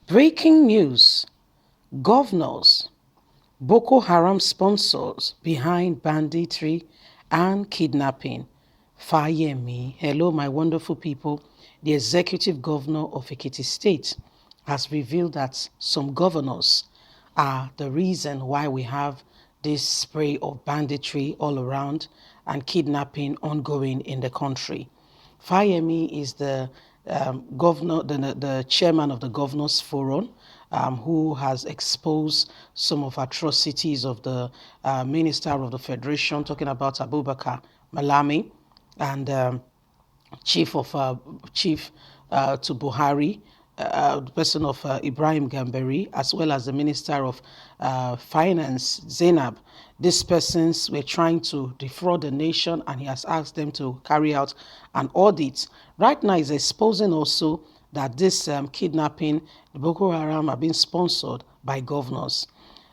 Breaking news: governors, Boko Haram sponsors behind banditry and kidnapping. Fayemi, hello my wonderful people. The executive governor of Ekiti State has revealed that some governors are the reason why we have this spray of banditry all around and kidnapping ongoing in the country. Fayemi is the governor, the chairman of the Governors Forum, who has exposed some of atrocities of the Minister of the Federation, talking about Abubakar Malami, and chief to Buhari, the person of Ibrahim Gambari, as well as the Minister of Finance, Zainab. These persons were trying to defraud the nation, and he has asked them to carry out an audit. Right now, he's exposing also that this kidnapping, the Boko Haram, are being sponsored by governors.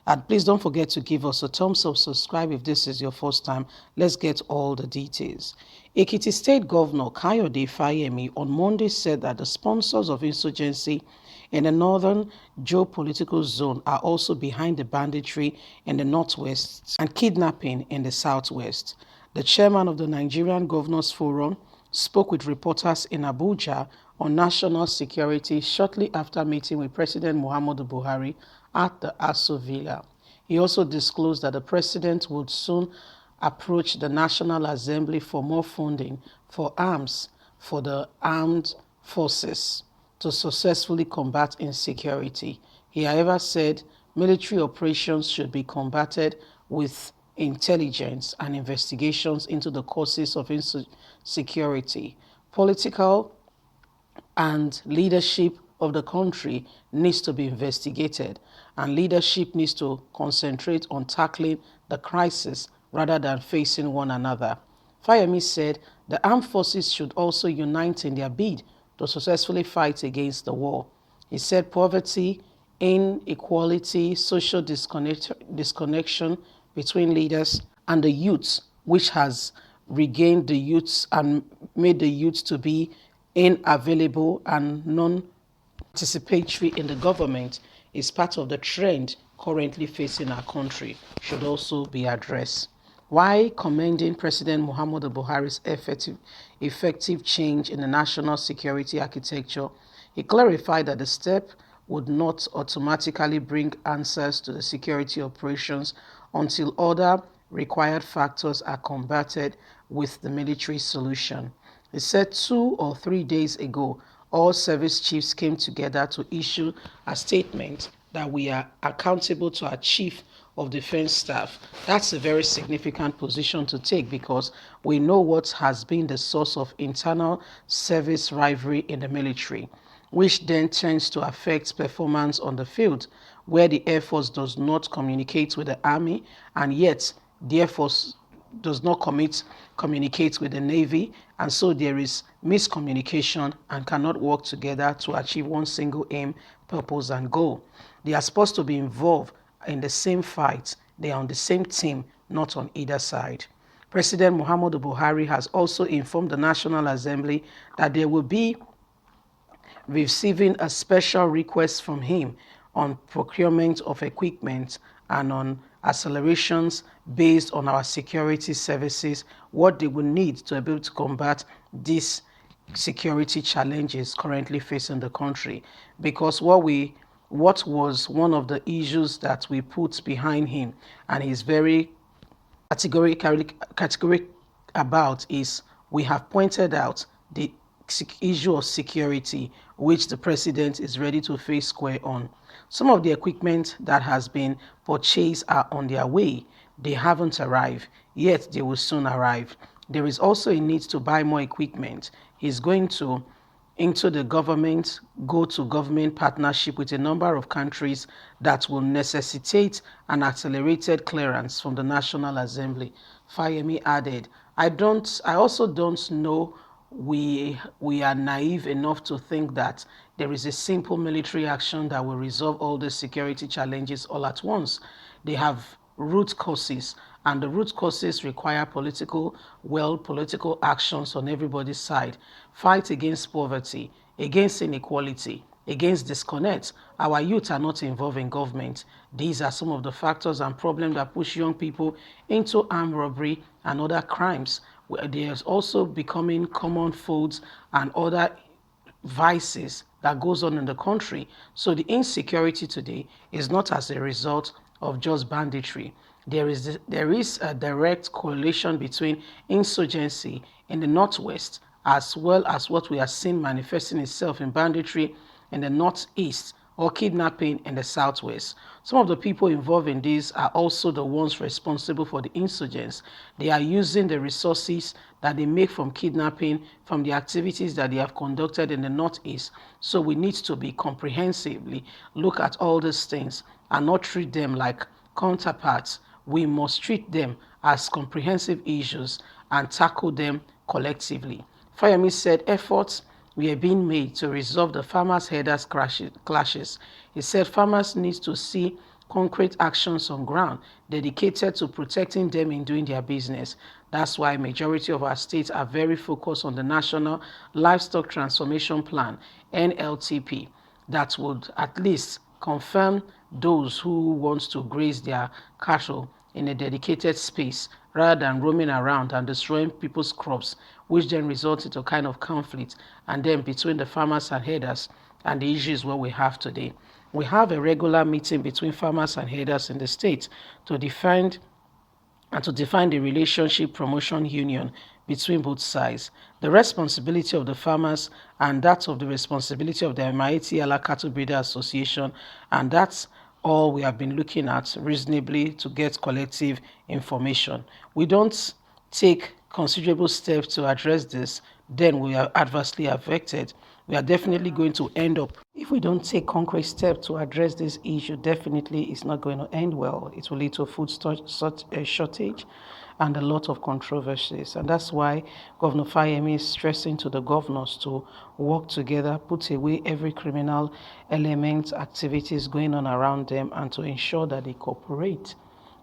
And please don't forget to give us a thumbs up, subscribe if this is your first time. Let's get all the details. Ekiti State Governor Kayode Fayemi on Monday said that the sponsors of insurgency in the northern geopolitical zone are also behind the banditry in the northwest and kidnapping in the southwest. The chairman of the Nigerian Governors Forum spoke with reporters in Abuja on national security shortly after meeting with President Muhammadu Buhari at the Aso Villa. He also disclosed that the president would soon approach the National Assembly for more funding for arms for the armed forces to successfully combat insecurity. He, however, said military operations should be combated with intelligence and investigations into the causes of insecurity. Political and leadership of the country needs to be investigated, and leadership needs to concentrate on tackling the crisis rather than facing one another. Fayemi said the armed forces should also unite in their bid to successfully fight against the war. He said poverty, inequality, social disconnection between leaders and the youths, which has regained the youths and made the youths to be unavailable and non-participatory in the government, is part of the trend currently facing our country, should also be addressed. While commending President Muhammadu Buhari's effective change in the national security architecture, he clarified that the step would not automatically bring answers to the security operations until other required factors are combated with the military solution. He said 2 or 3 days ago, all service chiefs came together to issue a statement that we are accountable to our chief of defense staff. That's a very significant position to take because we know what has been the source of internal service rivalry in the military, which then tends to affect performance on the field, where the Air Force does not communicate with the Army, and yet the Air Force does not communicate with the Navy, and so there is miscommunication and cannot work together to achieve one single aim, purpose, and goal. They are supposed to be involved in the same fight. They are on the same team, not on either side. President Muhammadu Buhari has also informed the National Assembly that there will be receiving a special request from him on procurement of equipment and on accelerations based on our security services, what they will need to be able to combat these security challenges currently facing the country. Because what was one of the issues that we put behind him, and he's very categorical about, is we have pointed out the issue of security, which the president is ready to face square on. Some of the equipment that has been purchased are on their way. They haven't arrived, yet they will soon arrive. There is also a need to buy more equipment. He's going to into the government, go to government partnership with a number of countries that will necessitate an accelerated clearance from the National Assembly. Fayemi added, I also don't know we are naive enough to think that there is a simple military action that will resolve all the security challenges all at once. They have root causes, and the root causes require political actions on everybody's side. Fight against poverty, against inequality, against disconnect. Our youth are not involved in government. These are some of the factors and problems that push young people into armed robbery and other crimes. There's also becoming common foods and other vices that goes on in the country. So the insecurity today is not as a result of just banditry. There is a direct correlation between insurgency in the northwest as well as what we are seeing manifesting itself in banditry in the northeast or kidnapping in the southwest. Some of the people involved in this are also the ones responsible for the insurgents. They are using the resources that they make from kidnapping, from the activities that they have conducted in the northeast. So we need to be comprehensively look at all these things and not treat them like counterparts. We must treat them as comprehensive issues and tackle them collectively. Fayemi said efforts were being made to resolve the farmers' herders clashes. He said farmers need to see concrete actions on ground dedicated to protecting them in doing their business. That's why majority of our states are very focused on the National Livestock Transformation Plan, NLTP, that would at least confirm those who want to graze their cattle in a dedicated space rather than roaming around and destroying people's crops, which then results into a kind of conflict and then between the farmers and herders, and the issues what we have today. We have a regular meeting between farmers and herders in the state to defend the relationship promotion union between both sides. The responsibility of the farmers and that of the responsibility of the Mighty Allah Cattle Breeder Association, and that's all we have been looking at reasonably to get collective information. We don't take considerable steps to address this, then we are adversely affected. We are definitely going to end up, if we don't take concrete steps to address this issue, definitely it's not going to end well. It will lead to food shortage and a lot of controversies. And that's why Governor Fayemi is stressing to the governors to work together, put away every criminal element, activities going on around them, and to ensure that they cooperate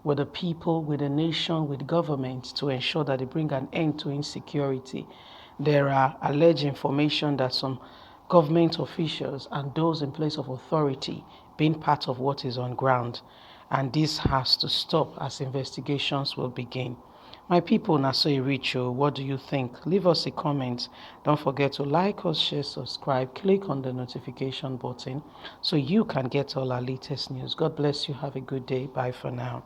with the people, with the nation, with government to ensure that they bring an end to insecurity. There are alleged information that some government officials and those in place of authority being part of what is on ground. And this has to stop as investigations will begin. My people, Naso Richo, what do you think? Leave us a comment. Don't forget to like us, share, subscribe, click on the notification button so you can get all our latest news. God bless you. Have a good day. Bye for now.